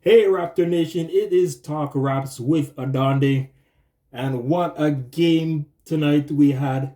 Hey Raptor Nation, it is Talk Raps with Adonde, and what a game tonight we had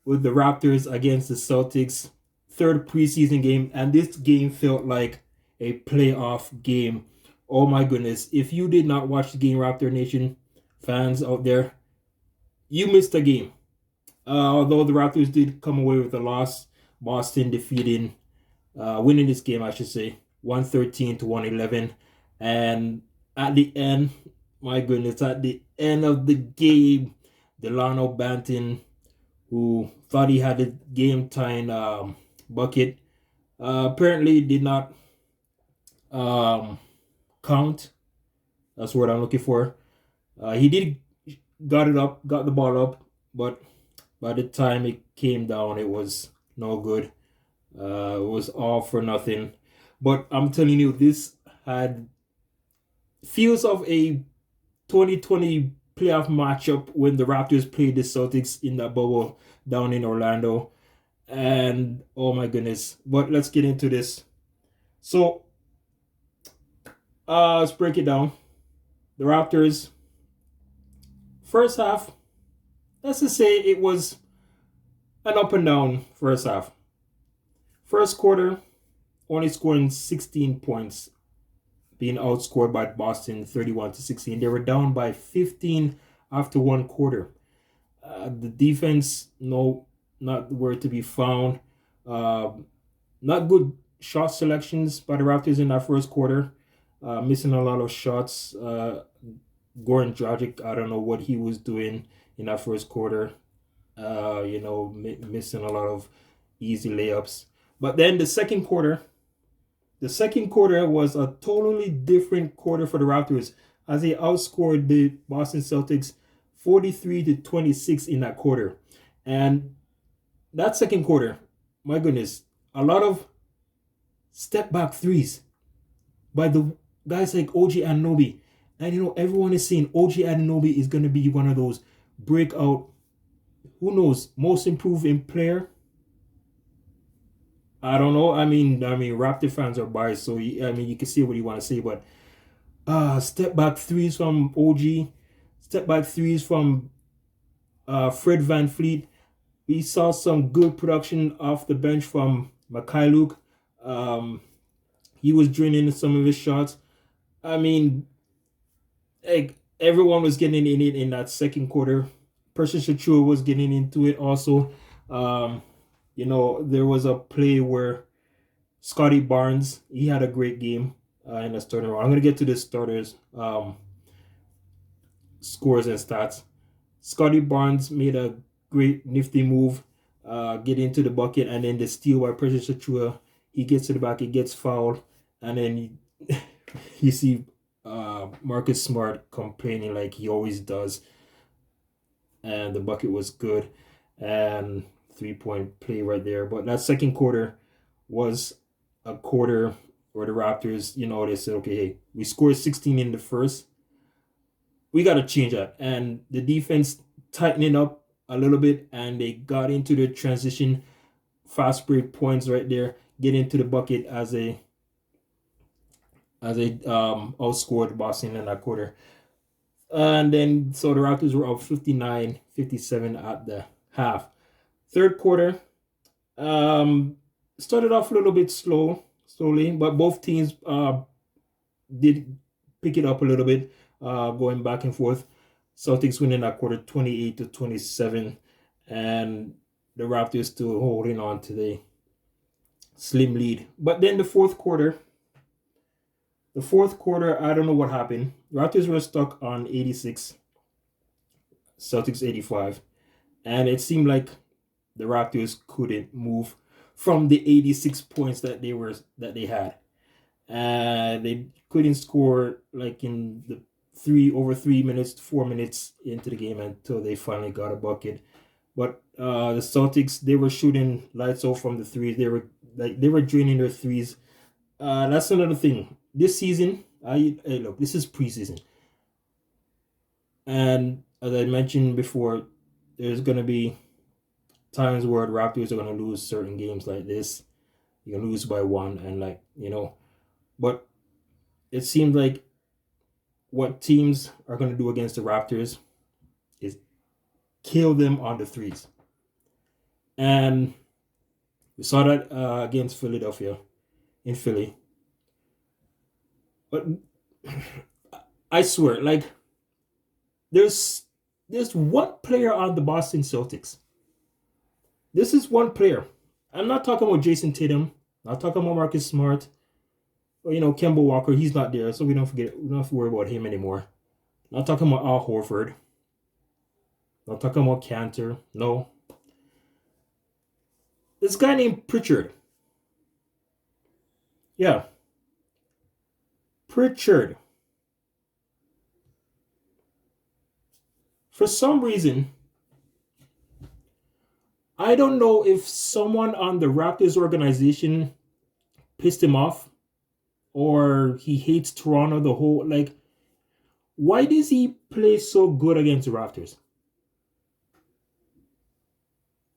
with the Raptors against the Celtics. Third preseason game, and this game felt like a playoff game. Oh my goodness. If you did not watch the game, Raptor Nation fans out there, you missed a game. Although the Raptors did come away with a loss, Boston winning this game, I should say, 113 to 111. And at the end, my goodness, at the end of the game, Dalano Banton, who thought he had a game time bucket, apparently did not um, count. That's what I'm looking for. He did got the ball up, but by the time it came down, it was no good. It was all for nothing. But I'm telling you, this had feels of a 2020 playoff matchup when the Raptors played the Celtics in that bubble down in Orlando. And oh my goodness. But let's get into this. So let's break it down. The Raptors first half, let's just say it was an up and down first half. First quarter, only scoring 16 points, being outscored by Boston 31 to 16. They were down by 15 after one quarter. The defense, no, not where to be found. Uh, Not good shot selections by the Raptors in that first quarter. Missing a lot of shots. Goran Dragic, I don't know what he was doing in that first quarter. Missing a lot of easy layups. But then the second quarter was a totally different quarter for the Raptors as they outscored the Boston Celtics 43 to 26 in that quarter. And that second quarter, my goodness, a lot of step back threes by the guys like OG Anunoby. And everyone is saying OG Anunoby is going to be one of those breakout, who knows, most improved player. I don't know. I mean, Raptor fans are biased, so you can say what you want to say, but step back threes from OG, step back threes from Fred VanVleet. We saw some good production off the bench from Mikhailuk. Um, he was draining some of his shots. I mean, like everyone was getting in it in that second quarter. Precious Achiuwa was getting into it also. Um, there was a play where Scotty Barnes, he had a great game in the starting role. I'm gonna get to the starters scores and stats. Scotty Barnes made a great nifty move, get into the bucket, and then the steal by Precious Achiuwa. He gets to the back, he gets fouled, and then you see Marcus Smart complaining like he always does, and the bucket was good, and 3-point play right there. But that second quarter was a quarter where the Raptors, they said, okay, hey, we scored 16 in the first. We got to change that. And the defense tightening up a little bit, and they got into the transition fast break points right there, get into the bucket as a outscored Boston in that quarter. And then so the Raptors were up 59-57 at the half. Third quarter, started off a little bit slowly, but both teams did pick it up a little bit, going back and forth. Celtics winning that quarter 28 to 27, and the Raptors still holding on to the slim lead. But then the fourth quarter, I don't know what happened. Raptors were stuck on 86, Celtics 85, and it seemed like the Raptors couldn't move from the 86 points that they had. And they couldn't score like in the 3 over 3 minutes, 4 minutes into the game until they finally got a bucket. But the Celtics, they were shooting lights off from the threes. They were draining their threes. That's another thing. This season, hey, look, this is preseason, and as I mentioned before, there's gonna be times where the Raptors are gonna lose certain games like this. You're gonna lose by one, and but it seems like what teams are going to do against the Raptors is kill them on the threes. And we saw that against Philadelphia in Philly. But I swear, like, there's one player on the Boston Celtics. This is one player. I'm not talking about Jason Tatum. Not talking about Marcus Smart. Or, Kemba Walker. He's not there, so we don't have to worry about him anymore. Not talking about Al Horford. Not talking about Cantor. No. This guy named Pritchard. Yeah. Pritchard. For some reason, I don't know if someone on the Raptors organization pissed him off or he hates Toronto the whole, like, why does he play so good against the Raptors?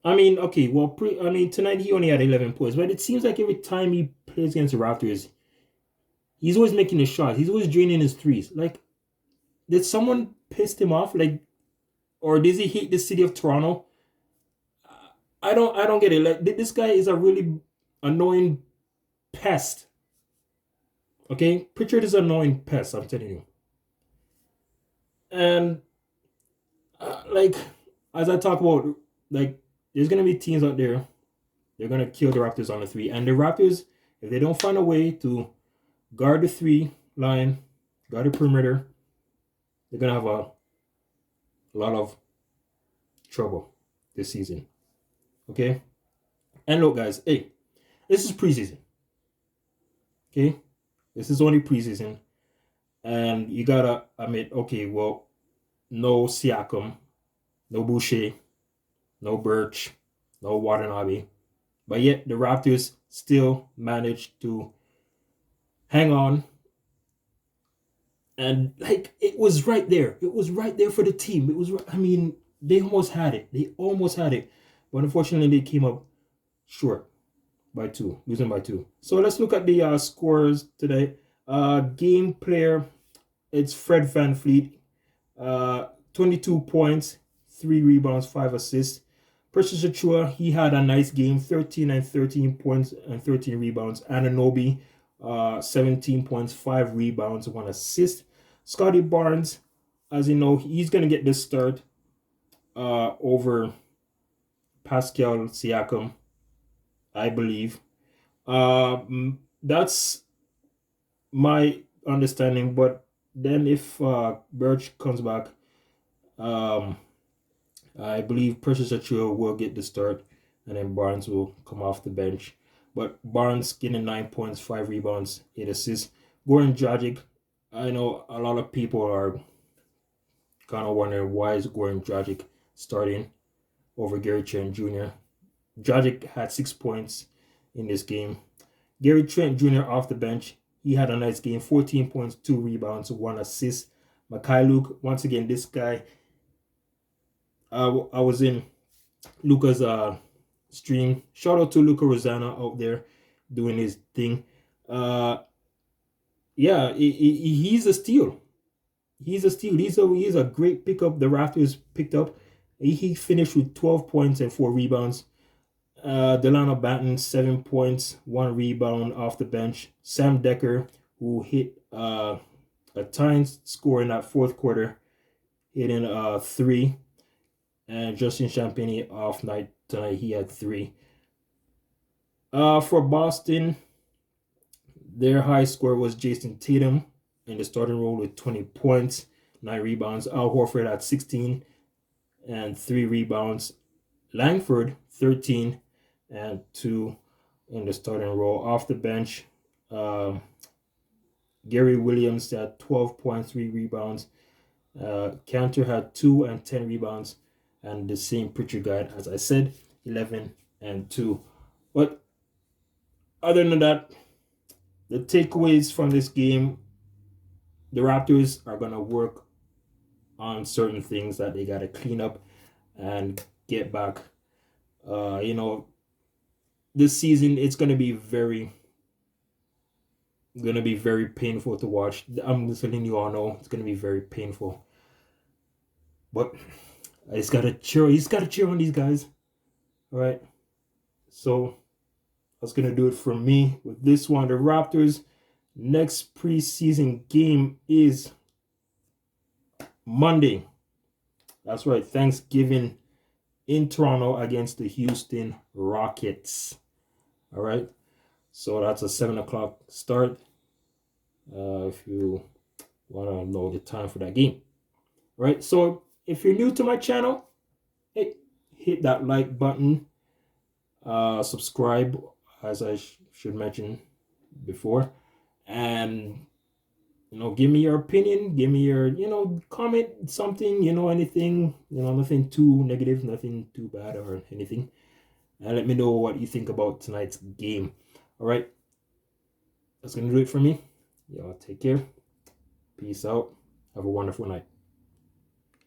I mean, okay, well, tonight he only had 11 points, but it seems like every time he plays against the Raptors, he's always making a shot. He's always draining his threes. Like, did someone piss him off? Like, or does he hate the city of Toronto? I don't get it. Like, this guy is a really annoying pest. Okay, Pritchard is an annoying pest. I'm telling you. And like, as I talk about, like, there's gonna be teams out there. They're gonna kill the Raptors on the three, and the Raptors, if they don't find a way to guard the three line, guard the perimeter, they're gonna have a lot of trouble this season. Okay? And look, guys, hey, this is preseason. Okay? This is only preseason. And you gotta admit, okay, well, no Siakam, no Boucher, no Birch, no Watanabe. But yet the Raptors still managed to hang on. And like, it was right there. It was right there for the team. It was, I mean, they almost had it. But unfortunately, they came up short by 2, losing by 2. So let's look at the scores today. Game player, it's Fred VanVleet. 22 points, 3 rebounds, 5 assists. Precious Achiuwa, he had a nice game, 13 and 13 points and 13 rebounds. Anunoby, 17 points, 5 rebounds, 1 assist. Scotty Barnes, as you know, he's going to get this start over Pascal Siakam, I believe. That's my understanding. But then if Birch comes back, I believe Precious Achiuwa will get the start, and then Barnes will come off the bench. But Barnes getting 9 points, 5 rebounds, 8 assists. Goran Dragic, I know a lot of people are kind of wondering why is Goran Dragic starting over Gary Trent Jr. Dragic had 6 points in this game. Gary Trent Jr. off the bench, he had a nice game, 14 points, 2 rebounds, 1 assist. Mikhailuk, once again, this guy, I was in Luca's stream. Shout out to Luca Rosanna out there doing his thing. Yeah, he's a steal. He's a steal. He's a great pickup. The Raptors picked up. He finished with 12 points and 4 rebounds. Dalano Banton, 7 points, 1 rebound off the bench. Sam Decker, who hit a tying score in that fourth quarter, hitting 3. And Justin Champagnie off night tonight, he had 3. For Boston, their high score was Jason Tatum in the starting role with 20 points, 9 rebounds. Al Horford had 16 and 3 rebounds. Langford, 13 and 2 in the starting role. Off the bench, Gary Williams had 12 points, 3 rebounds. Cantor had 2 and 10 rebounds. And the same Pritchard guy, as I said, 11 and 2. But other than that, the takeaways from this game, the Raptors are going to work on certain things that they got to clean up and get back. This season, it's going to be very gonna be very painful to watch. I'm just letting you all know it's gonna be very painful. But I just gotta cheer. You just gotta cheer on these guys. All right. So that's gonna do it for me with this one. The Raptors' next preseason game is Monday. That's right, Thanksgiving in Toronto against the Houston Rockets. All right. So that's a 7 o'clock start. If you want to know the time for that game. All right. So if you're new to my channel, hey, hit that like button. Subscribe, as I should mention before, and give me your opinion, give me your comment something, anything, nothing too negative, nothing too bad or anything, and let me know what you think about tonight's game. All right, that's gonna do it for me. Y'all take care, peace out, have a wonderful night.